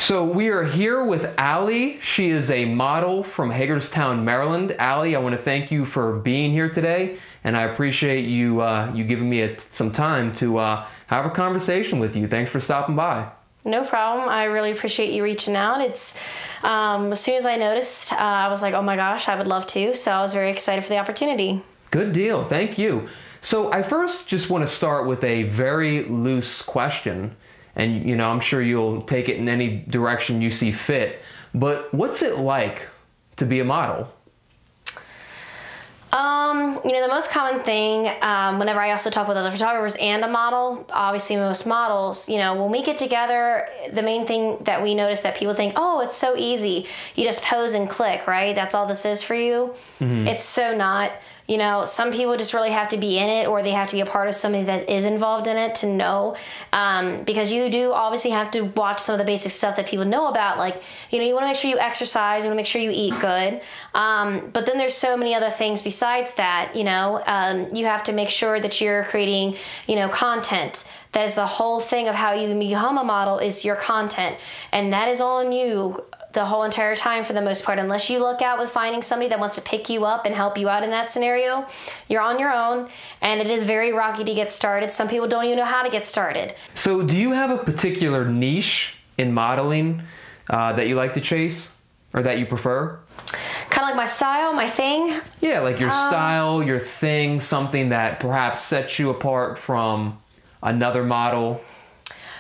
So we are here with Allie. She is a model from Hagerstown, Maryland. Allie, I want to thank you for being here today, and I appreciate you you giving me some time to have a conversation with you. Thanks for stopping by. No problem. I really appreciate you reaching out. It's as soon as I noticed, I was like, oh my gosh, I would love to. So I was very excited for the opportunity. Good deal. Thank you. So I first just want to start with a very loose question. And, you know, I'm sure you'll take it in any direction you see fit. But what's it like to be a model? You know, the most common thing, whenever I also talk with other photographers and a model, obviously most models, you know, when we get together, the main thing that we notice that people think, oh, it's so easy. You just pose and click, right? That's all this is for you. Mm-hmm. It's so not. You know, some people just really have to be in it, or they have to be a part of something that is involved in it to know, because you do obviously have to watch some of the basic stuff that people know about. Like, you know, you want to make sure you exercise, you want to make sure you eat good. But then there's so many other things besides that, you know, you have to make sure that you're creating, you know, content. That is the whole thing of how you become a model, is your content. And that is on you the whole entire time for the most part. Unless you look out with finding somebody that wants to pick you up and help you out in that scenario, you're on your own, and it is very rocky to get started. Some people don't even know how to get started. So do you have a particular niche in modeling that you like to chase, or that you prefer? Kind of like my style, my thing? Yeah, like your style, your thing, something that perhaps sets you apart from another model,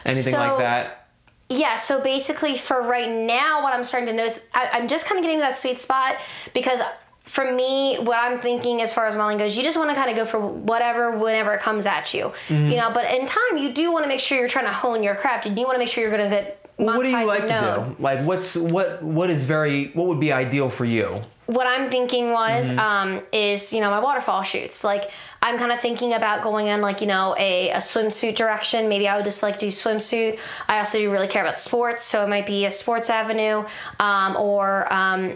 anything like that? Yeah, so basically for right now, what I'm starting to notice, I'm just kind of getting to that sweet spot, because for me, what I'm thinking as far as modeling goes, you just want to kind of go for whatever, whenever it comes at you, you know, but in time, you do want to make sure you're trying to hone your craft, and you want to make sure you're going to get What do you like to do? Like, what would be ideal for you? What I'm thinking was, is, you know, my waterfall shoots. Like, I'm kind of thinking about going in, like, you know, a swimsuit direction. Maybe I would just like do swimsuit. I also do really care about sports, so it might be a sports avenue, or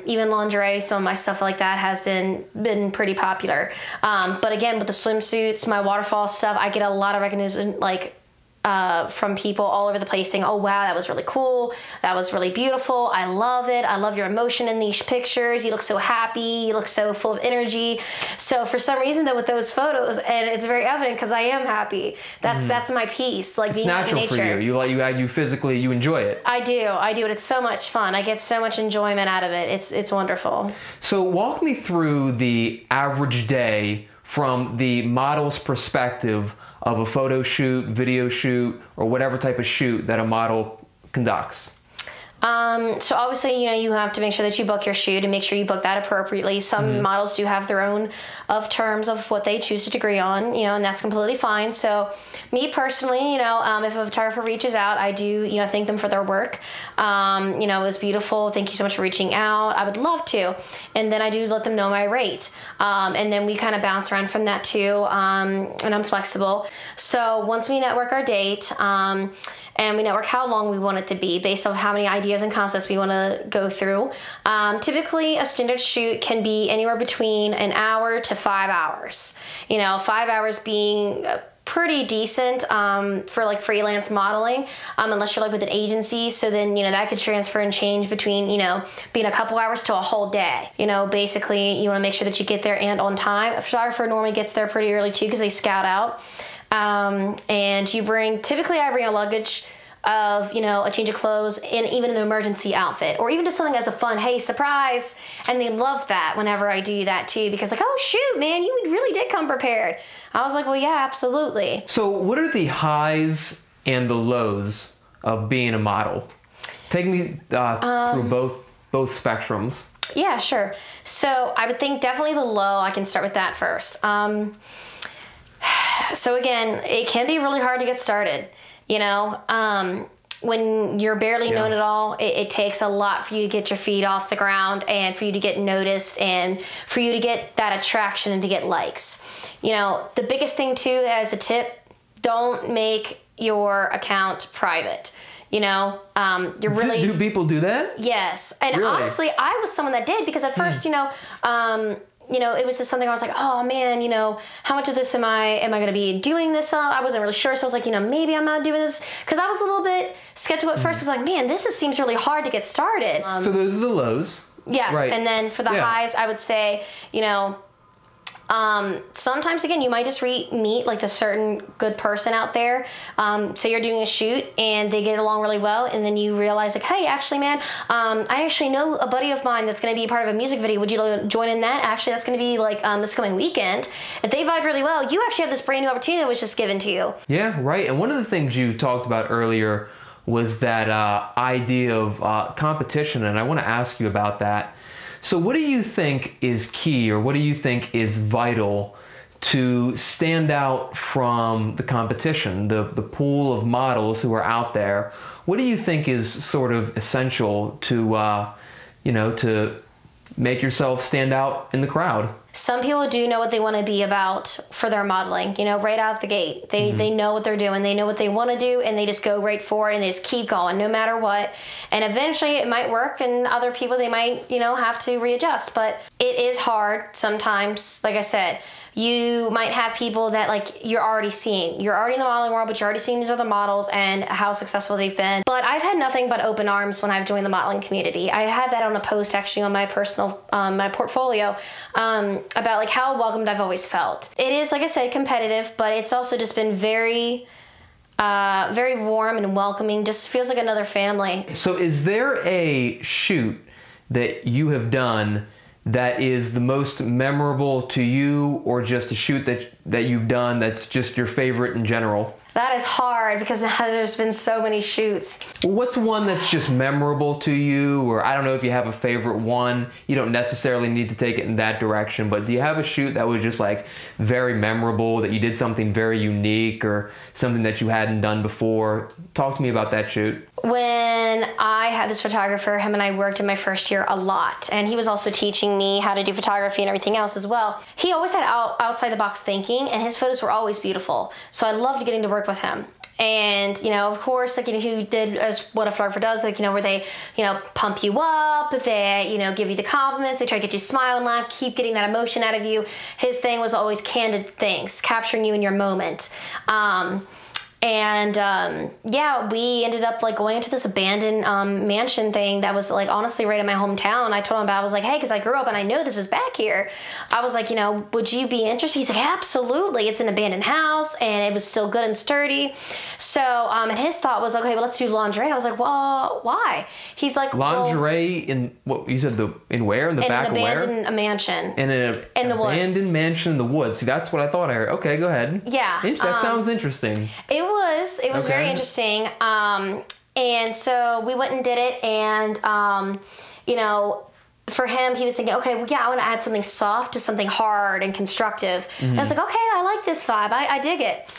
even lingerie. Some of my stuff like that has been pretty popular. But again, with the swimsuits, my waterfall stuff, I get a lot of recognition, like, from people all over the place saying, oh wow, that was really cool, that was really beautiful, I love it, I love your emotion in these pictures, you look so happy, you look so full of energy. So for some reason though, with those photos, and it's very evident because I am happy, that's my piece, like being out in nature. It's natural for you. You physically, you enjoy it. I do, and it's so much fun. I get so much enjoyment out of it. It's wonderful. So walk me through the average day from the model's perspective of a photo shoot, video shoot, or whatever type of shoot that a model conducts. So obviously, you know, you have to make sure that you book your shoot and make sure you book that appropriately. Some models do have their own terms of what they choose to agree on, you know, and that's completely fine. So me personally, you know, if a photographer reaches out, I do, you know, thank them for their work. You know, it was beautiful. Thank you so much for reaching out. I would love to. And then I do let them know my rate. And then we kind of bounce around from that too. And I'm flexible. So once we network our date, and we network how long we want it to be based on how many ideas and concepts we want to go through. Typically, a standard shoot can be anywhere between an hour to 5 hours. You know, 5 hours being pretty decent for like freelance modeling, unless you're like with an agency. So then, you know, that could transfer and change between, you know, being a couple hours to a whole day. You know, basically, you want to make sure that you get there and on time. A photographer normally gets there pretty early too, because they scout out. And you bring, typically I bring a luggage of, you know, a change of clothes and even an emergency outfit, or even just something as a fun, hey, surprise. And they love that whenever I do that too, because like, oh shoot, man, you really did come prepared. I was like, well, yeah, absolutely. So what are the highs and the lows of being a model? Take me through both spectrums. Yeah, sure. So I would think definitely the low, I can start with that first. So again, it can be really hard to get started, you know, when you're barely known at all. It takes a lot for you to get your feet off the ground, and for you to get noticed, and for you to get that attraction and to get likes. You know, the biggest thing too, as a tip, don't make your account private. You know, you're really... Do people do that? Yes. And honestly, I was someone that did, because at first, you know, you know, it was just something I was like, oh man, you know, how much of this am I going to be doing this? I wasn't really sure. So I was like, you know, maybe I'm not doing this. Cause I was a little bit skeptical at first. I was like, man, seems really hard to get started. So those are the lows. Yes. Right. And then for the highs, I would say, you know, sometimes again, you might just meet like a certain good person out there. So you're doing a shoot and they get along really well. And then you realize like, hey, actually, man, I actually know a buddy of mine that's going to be part of a music video. Would you join in that? Actually, that's going to be like, this coming weekend. If they vibe really well, you actually have this brand new opportunity that was just given to you. Yeah, right. And one of the things you talked about earlier was that, idea of, competition. And I want to ask you about that. So what do you think is key, or what do you think is vital to stand out from the competition, the pool of models who are out there? What do you think is sort of essential to, you know, to make yourself stand out in the crowd? Some people do know what they want to be about for their modeling, you know, right out the gate. They know what they're doing. They know what they want to do, and they just go right for it, and they just keep going no matter what. And eventually it might work, and other people, they might, you know, have to readjust. But it is hard sometimes. Like I said, you might have people that like you're already seeing. You're already in the modeling world, but you're already seeing these other models and how successful they've been. But I've had nothing but open arms when I've joined the modeling community. I had that on a post actually on my personal, my portfolio, about like how welcomed I've always felt. It is, like I said, competitive, but it's also just been very warm and welcoming. Just feels like another family. So is there a shoot that you have done that is the most memorable to you, or just a shoot that you've done that's just your favorite in general? That is hard because there's been so many shoots. Well, what's one that's just memorable to you? Or I don't know if you have a favorite one. You don't necessarily need to take it in that direction, but do you have a shoot that was just like very memorable, that you did something very unique or something that you hadn't done before? Talk to me about that shoot. When I had this photographer, him and I worked in my first year a lot, and he was also teaching me how to do photography and everything else as well. He always had outside the box thinking, and his photos were always beautiful. So I loved getting to work with him. And, you know, of course, like, you know, he did as what a photographer does, like, you know, where they, you know, pump you up, they, you know, give you the compliments, they try to get you to smile and laugh, keep getting that emotion out of you. His thing was always candid things, capturing you in your moment. Yeah, we ended up like going into this abandoned mansion thing that was like honestly right in my hometown. I told him about it. I was like, hey, because I grew up and I know this is back here. I was like, you know, would you be interested? He's like, absolutely. It's an abandoned house and it was still good and sturdy. So, and his thought was, okay, well, let's do lingerie. And I was like, well, why? He's like, lingerie in what you said, in where? In the back of where? In an abandoned mansion. In the woods. Abandoned mansion in the woods. See, that's what I thought I heard. Okay, go ahead. Yeah. That sounds interesting. It was okay. Very interesting. And so we went and did it, and you know, for him, he was thinking, okay, well, yeah, I want to add something soft to something hard and constructive. And I was like, okay, I like this vibe. I dig it.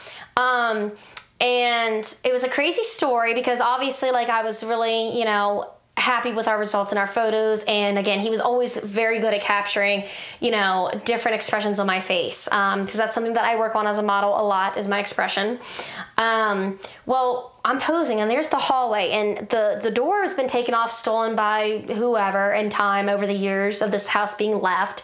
And it was a crazy story because obviously, like, I was really, you know, happy with our results and our photos. And again, he was always very good at capturing, you know, different expressions on my face. Because that's something that I work on as a model a lot, is my expression. Well, I'm posing and there's the hallway, and the door has been taken off, stolen by whoever in time over the years of this house being left.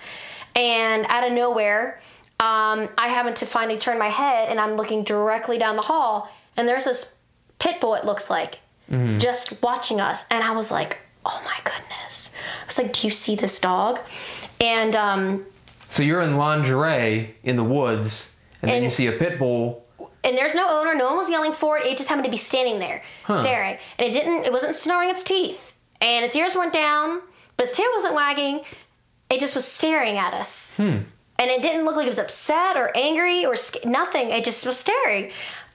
And out of nowhere, I happen to finally turn my head, and I'm looking directly down the hall, and there's this pit bull, it looks like, just watching us. And I was like, oh my goodness. I was like, do you see this dog? And so you're in lingerie in the woods, and then you see a pit bull. And there's no owner, no one was yelling for it, it just happened to be standing there, staring. And it wasn't snarling its teeth. And its ears weren't down, but its tail wasn't wagging. It just was staring at us. And it didn't look like it was upset or angry or nothing. It just was staring.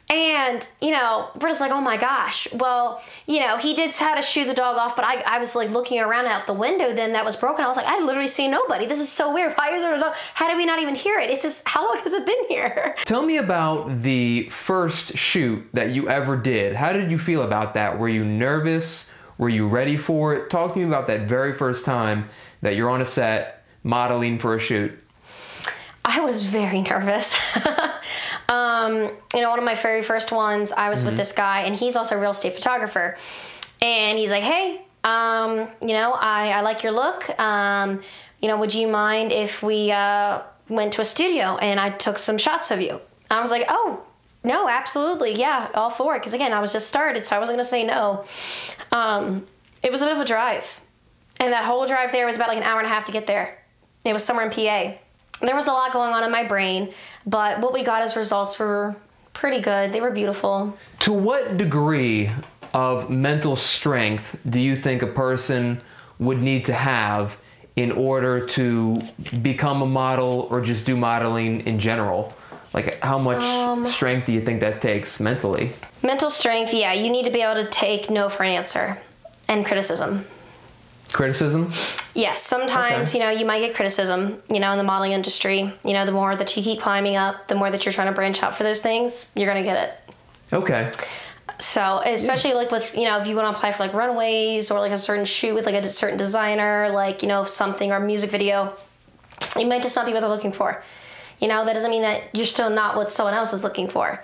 And, you know, we're just like, oh my gosh. Well, you know, he did how to shoo the dog off, but I was like looking around out the window then that was broken. I was like, I literally see nobody. This is so weird. Why is there a dog? How did we not even hear it? It's just, how long has it been here? Tell me about the first shoot that you ever did. How did you feel about that? Were you nervous? Were you ready for it? Talk to me about that very first time that you're on a set modeling for a shoot. I was very nervous. You know, one of my very first ones, I was with this guy, and he's also a real estate photographer. And he's like, hey, you know, I like your look. would you mind if we went to a studio and I took some shots of you? I was like, oh, no, absolutely. Yeah, all for it. Because again, I was just started, so I wasn't going to say no. It was a bit of a drive. And that whole drive there was about like an hour and a half to get there. It was somewhere in PA. There was a lot going on in my brain, but what we got as results were pretty good. They were beautiful. To what degree of mental strength do you think a person would need to have in order to become a model or just do modeling in general? Like, how much strength do you think that takes mentally? Mental strength, yeah. You need to be able to take no for an answer, and criticism. Criticism? Yes. Sometimes, okay. You might get criticism, in the modeling industry. The more that you keep climbing up, the more that you're trying to branch out for those things, you're going to get it. Okay. So, especially like with, if you want to apply for like runways or like a certain shoot with like a certain designer, like, something or music video, you might just not be what they're looking for. That doesn't mean that you're still not what someone else is looking for.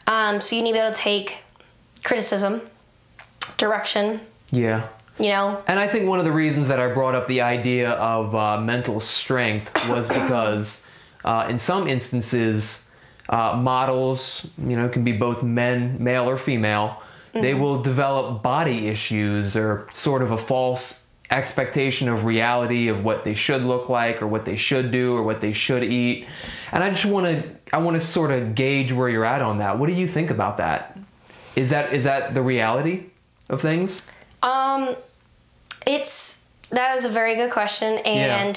So you need to be able to take criticism, direction. Yeah. And I think one of the reasons that I brought up the idea of mental strength was because in some instances, models, can be both male or female, mm-hmm. They will develop body issues or sort of a false expectation of reality of what they should look like or what they should do or what they should eat. And I want to sort of gauge where you're at on that. What do you think about that? Is that the reality of things? That is a very good question. And,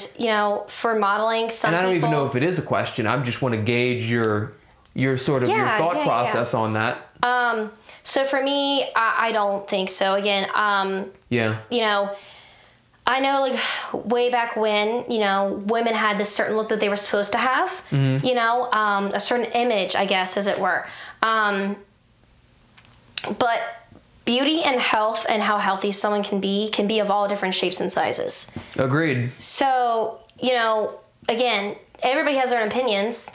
for modeling, some people... And I don't even know if it is a question. I just want to gauge your sort of your thought process on that. So for me, I don't think so. Again, I know like way back when, women had this certain look that they were supposed to have, mm-hmm. A certain image, I guess, as it were. But beauty and health and how healthy someone can be of all different shapes and sizes. Agreed. So, again, everybody has their own opinions,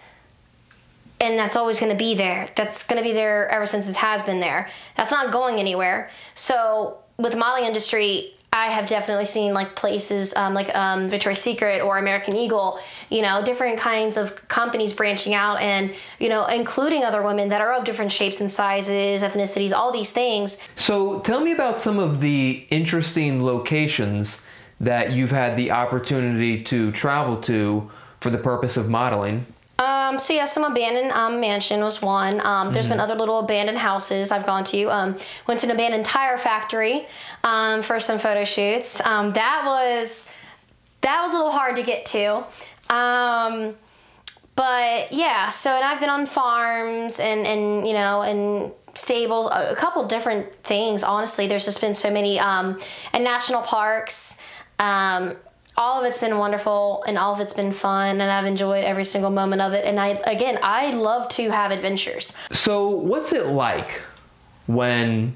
and that's always going to be there. That's going to be there ever since it has been there. That's not going anywhere. So with the modeling industry, I have definitely seen like places like Victoria's Secret or American Eagle, different kinds of companies branching out and, including other women that are of different shapes and sizes, ethnicities, all these things. So tell me about some of the interesting locations that you've had the opportunity to travel to for the purpose of modeling. So some abandoned mansion was one. There's been other little abandoned houses I've gone to. Went to an abandoned tire factory for some photo shoots. That was a little hard to get to. But yeah, and I've been on farms and stables, a couple different things. Honestly, there's just been so many, and national parks. All of it's been wonderful and all of it's been fun, and I've enjoyed every single moment of it. And I love to have adventures. So what's it like when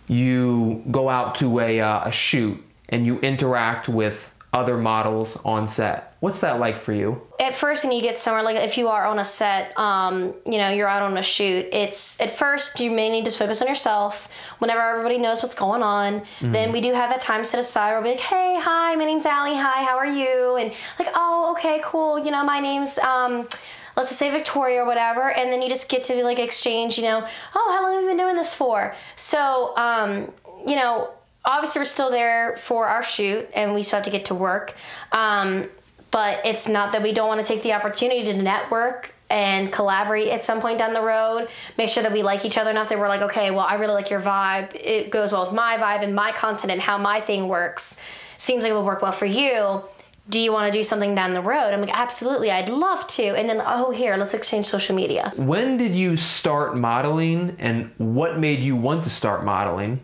you go out to a shoot and you interact with other models on set? What's that like for you? At first, when you get somewhere, like if you are on a set, you're out on a shoot, it's at first you may need to focus on yourself whenever everybody knows what's going on. Mm-hmm. Then we do have that time set aside where we'll be like, hey, hi, my name's Allie. Hi, how are you? And like, oh, okay, cool. My name's, let's just say Victoria or whatever. And then you just get to like exchange, oh, how long have you been doing this for? So, obviously we're still there for our shoot and we still have to get to work. But it's not that we don't want to take the opportunity to network and collaborate at some point down the road, make sure that we like each other enough that we're like, okay, well, I really like your vibe. It goes well with my vibe and my content and how my thing works. Seems like it would work well for you. Do you want to do something down the road? I'm like, absolutely, I'd love to. And then, oh, here, let's exchange social media. When did you start modeling and what made you want to start modeling?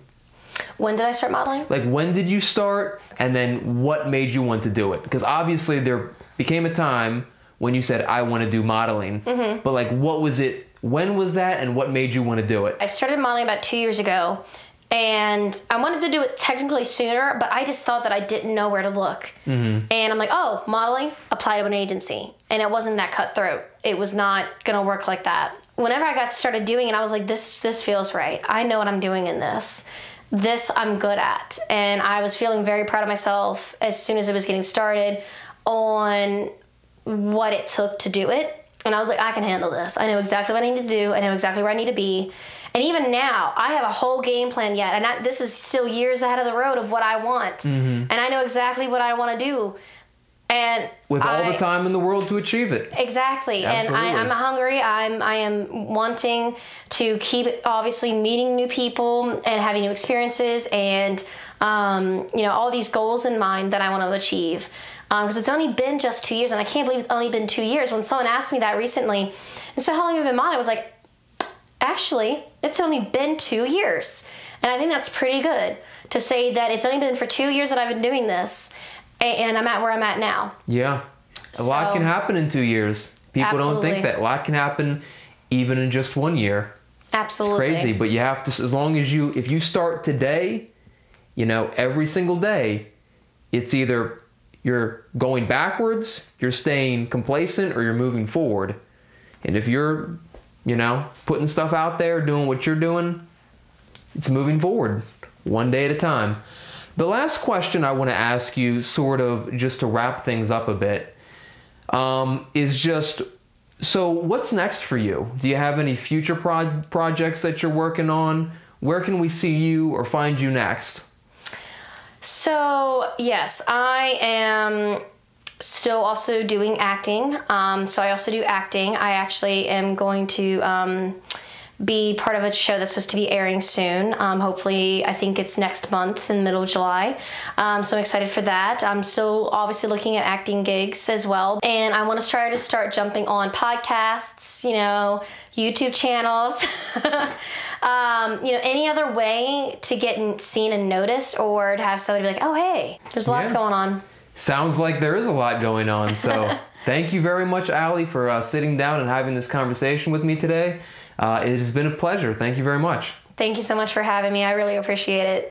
When did I start modeling? Like, when did you start, and then what made you want to do it? Because obviously there became a time when you said, I want to do modeling. Mm-hmm. But like, what was it? When was that, and what made you want to do it? I started modeling about 2 years ago, and I wanted to do it technically sooner, but I just thought that I didn't know where to look. Mm-hmm. And I'm like, oh, modeling? Apply to an agency. And it wasn't that cutthroat. It was not going to work like that. Whenever I got started doing it, I was like, this feels right. I know what I'm doing in this. This I'm good at. And I was feeling very proud of myself as soon as it was getting started. on what it took to do it. And I was like, I can handle this. I know exactly what I need to do. I know exactly where I need to be. And even now, I have a whole game plan yet. And this is still years ahead of the road of what I want. Mm-hmm. And I know exactly what I want to do. And with all the time in the world to achieve it. Exactly. Absolutely. And I'm hungry. I am wanting to keep obviously meeting new people and having new experiences and, all these goals in mind that I want to achieve. Because it's only been just 2 years, and I can't believe it's only been 2 years. When someone asked me that recently, and so how long have you been modeling? I was like, actually, it's only been 2 years. And I think that's pretty good to say that it's only been for 2 years that I've been doing this, and I'm at where I'm at now. Yeah. A lot can happen in 2 years. People don't think that. A lot can happen even in just 1 year. Absolutely. It's crazy, but you have to, as long as if you start today, every single day, it's either you're going backwards, you're staying complacent, or you're moving forward. And if you're, putting stuff out there, doing what you're doing, it's moving forward, one day at a time. The last question I want to ask you, sort of just to wrap things up a bit, is just, so what's next for you? Do you have any future projects that you're working on? Where can we see you or find you next? So, yes, I am still also doing acting. So I also do acting. I actually am going to be part of a show that's supposed to be airing soon. Hopefully, I think it's next month in the middle of July. So I'm excited for that. I'm still obviously looking at acting gigs as well. And I want to try to start jumping on podcasts, YouTube channels. Any other way to get seen and noticed, or to have somebody be like, oh, hey, there's lots going on. Sounds like there is a lot going on. So thank you very much, Allie, for sitting down and having this conversation with me today. It has been a pleasure. Thank you very much. Thank you so much for having me. I really appreciate it.